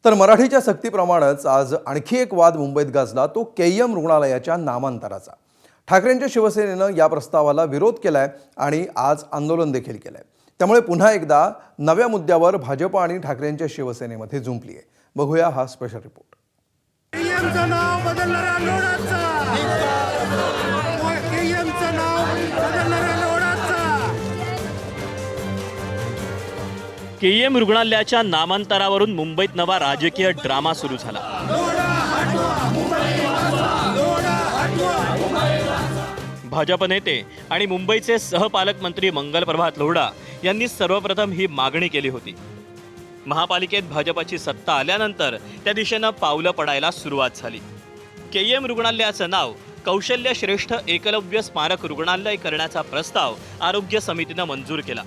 तर मराठीच्या सक्तीप्रमाणेच आज आणखी एक वाद मुंबईत गाजला, तो केईएम रुग्णालयाच्या नामांतराचा। ठाकरेंच्या शिवसेनेनं या प्रस्तावाला विरोध केलाय आणि आज आंदोलन देखील केलंय। त्यामुळे पुन्हा एकदा नव्या मुद्द्यावर भाजप आणि ठाकरेंच्या शिवसेनेमध्ये झुंपली आहे। बघूया हा स्पेशल रिपोर्ट। केईएमचं नाव बदलणारा लोढाचा, केईएमचं नाव बदलणारा लोढाचा। केईएम रुग्णालयाच्या नामांतरावरून मुंबईत नवा राजकीय ड्रामा सुरू झाला। भाजप नेते आणि मुंबईचे सहपालकमंत्री मंगलप्रभात लोढा यांनी सर्वप्रथम ही मागणी केली होती। महापालिकेत भाजपची सत्ता आल्यानंतर त्या दिशेनं पावलं पडायला सुरुवात झाली। केईएम रुग्णालयाचं नाव कौशल्य श्रेष्ठ एकलव्य स्मारक रुग्णालय करण्याचा प्रस्ताव आरोग्य समितीनं मंजूर केला।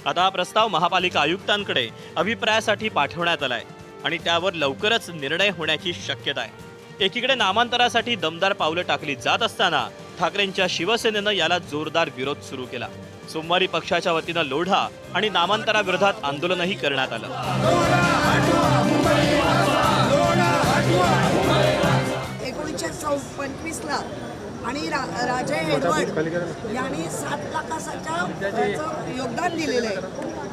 आता हा प्रस्ताव महापालिका आयुक्तांकडे अभिप्रायासाठी पाठवण्यात आलाय आणि त्यावर लवकरच निर्णय होण्याची शक्यता आहे। एकीकडे नामांतरासाठी दमदार पावलं टाकली जात असताना ठाकरेंच्या शिवसेनेनं याला जोरदार विरोध सुरू केला। सोमवारी पक्षाच्या वतीनं लोढा आणि नामांतराविरोधात आंदोलनही करण्यात आलं। 1925 ला आणि राजे एडवर्ड यांनी 7 लाखाचं योगदान दिलेलं आहे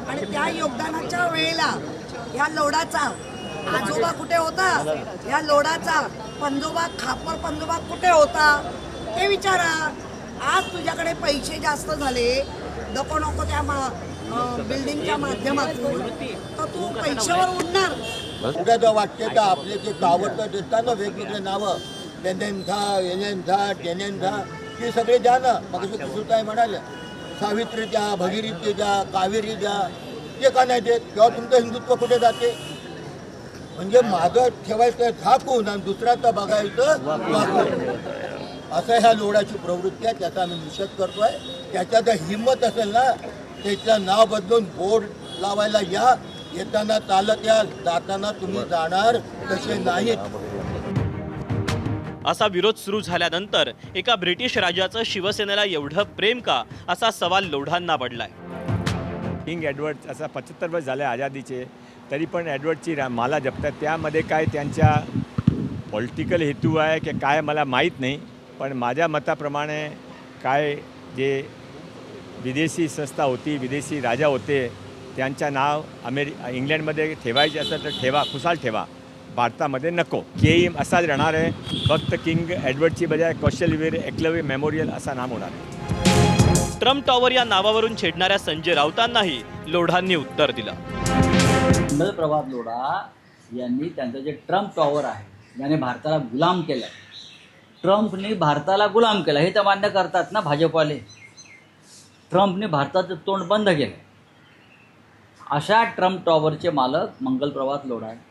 आणि त्या योगदानाच्या वेळेला या लोढाचा आजोबा कुठे होता, या लोढाचा पंजोबा खापर पंजोबा कुठे होता ते विचारा। आज तुझ्याकडे पैसे जास्त झाले नको नको त्या बिल्डिंगच्या माध्यमातून तर तू पैशावर उडणार। उद्या वाटते का आपले जे गावात देतात ना वेगवेगळे नावं, टेनेंथा हे सगळे द्या ना। मग सुताई म्हणाले सावित्री द्या, भगीरथी द्या, कावेरी द्या, ते का नाही देत? किंवा तुमचं हिंदुत्व कुठे जाते? म्हणजे माझं ठेवायचं झाकून आणि दुसऱ्याचं बघायचं वाकून, असं ह्या लोढाची प्रवृत्ती आहे। त्याचा आम्ही निषेध करतोय। त्याच्यात हिंमत असेल ना त्याचं नाव बदलून बोर्ड लावायला या, येताना चालत या, जाताना तुम्ही जाणार तसे नाहीत। असा विरोध सुरू झाल्यानंतर एका ब्रिटिश राजाचं शिवसेनेला एवढं प्रेम का, असा सवाल लोढांना पडलाय। किंग एडवर्ड असा 75 वर्ष झाले आझादीचे, तरी पण एडवर्डची माला जपतात। त्यामध्ये काय त्यांच्या पॉलिटिकल हेतू आहे की काय मला माहीत नाही, पण माझ्या मताप्रमाणे काय जे विदेशी संस्था होती, विदेशी राजा होते, त्यांचं नाव इंग्लंडमध्ये ठेवायचे असेल तर ठेवा, खुशाल ठेवा, भारतामध्ये नको। केईएम असाच राहणार आहे, फक्त किंग एडवर्डची बजाय कौशल्यवीर एकलव्य मेमोरियल असा नाम होणार आहे। ट्रम्प टॉवर या नावावरून छेडणाऱ्या संजय राऊतांनाही लोढांनी उत्तर दिलं। मंगलप्रभात लोढा यांनी त्यांचं जे ट्रम्प टॉवर आहे, ज्याने भारताला गुलाम केलं, ट्रम्पने भारताला गुलाम केला हे तर मान्य करतात ना भाजपवाले। ट्रम्पने भारताचं तोंड बंद केलं। अशा ट्रम्प टॉवरचे मालक मंगलप्रभात लोढा आहे।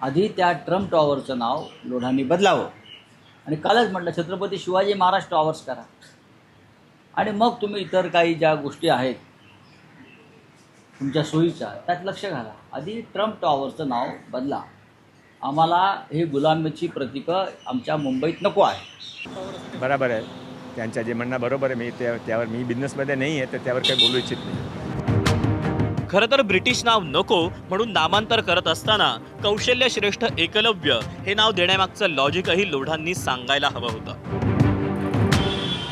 आधी त्या ट्रम्प टॉवरचं नाव लोढांनी बदलावं आणि कालच म्हटलं छत्रपती शिवाजी महाराज टॉवर्स करा आणि मग तुम्ही इतर काही ज्या गोष्टी आहेत तुमच्या सोयीच्या त्यात लक्ष घाला। आधी ट्रम्प टॉवरचं नाव बदला। आम्हाला हे गुलामीची प्रतीकं आमच्या मुंबईत नको आहे। बरोबर आहे, त्यांचं जे म्हणणं बरोबर आहे। मी त्यावर मी बिझनेसमध्ये नाही आहे तर त्यावर काही बोलू इच्छित नाही। खरं तर ब्रिटिश नाव नको म्हणून नामांतर करत असताना कौशल्य श्रेष्ठ एकलव्य हे नाव देण्यामागचं लॉजिकही लोढांनी सांगायला हवं होतं।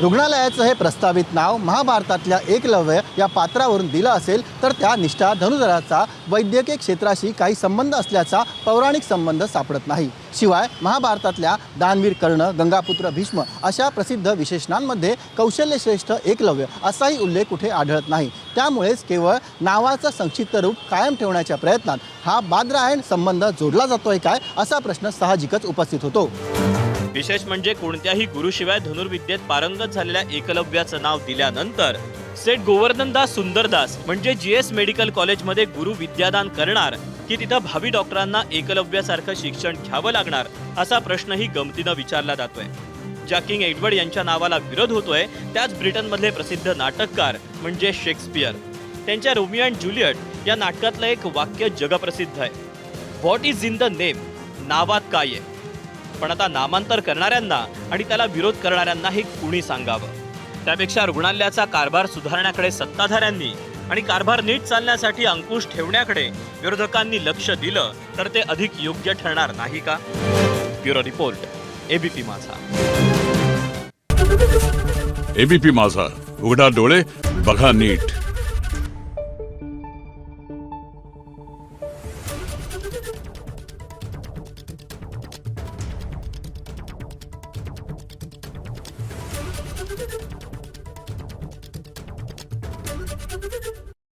रुग्णालयाचं हे प्रस्तावित नाव महाभारतातल्या एकलव्य या पात्रावरून दिलं असेल तर त्या निष्ठा धनुर्धराचा वैद्यकीय क्षेत्राशी काही संबंध असल्याचा पौराणिक संबंध सापडत नाही। शिवाय महाभारतातल्या दानवीर कर्ण, गंगापुत्र भीष्म अशा प्रसिद्ध विशेषणांमध्ये कौशल्यश्रेष्ठ एकलव्य असाही उल्लेख कुठे आढळत नाही। त्यामुळेच केवळ नावाचं संक्षिप्त रूप कायम ठेवण्याच्या प्रयत्नात हा बादरायण संबंध जोडला जातोय काय, असा प्रश्न साहजिकच उपस्थित होतो। विशेष म्हणजे कोणत्याही गुरुशिवाय धनुर्विद्येत पारंगत झालेल्या एकलव्याचं नाव दिल्यानंतर सेठ गोवर्धनदास सुंदरदास म्हणजे जीएस मेडिकल कॉलेजमध्ये गुरु विद्यादान करणार की तिथं भावी डॉक्टरांना एकलव्यासारखं शिक्षण घ्यावं लागणार, असा प्रश्नही गमतीनं विचारला जातोय। ज्या किंग एडवर्ड यांच्या नावाला विरोध होतोय त्याच ब्रिटनमधले प्रसिद्ध नाटककार म्हणजे शेक्सपियर। त्यांच्या रोमिओ अँड ज्युलियट या नाटकातलं एक वाक्य जगप्रसिद्ध आहे, what is in the name, नावात काय आहे। पण आता नामांतर करणाऱ्यांना आणि त्याला विरोध करणाऱ्यांना हे कुणी सांगावं? त्यापेक्षा रुग्णालयाचा कारभार सुधारण्याकडे सत्ताधाऱ्यांनी आणि कारभार नीट चालण्यासाठी अंकुश ठेवण्याकडे विरोधकांनी लक्ष दिलं तर ते अधिक योग्य ठरणार नाही का? ब्युरो रिपोर्ट, एबीपी माझा. एबीपी माझा, उघडा डोळे बघा नीट.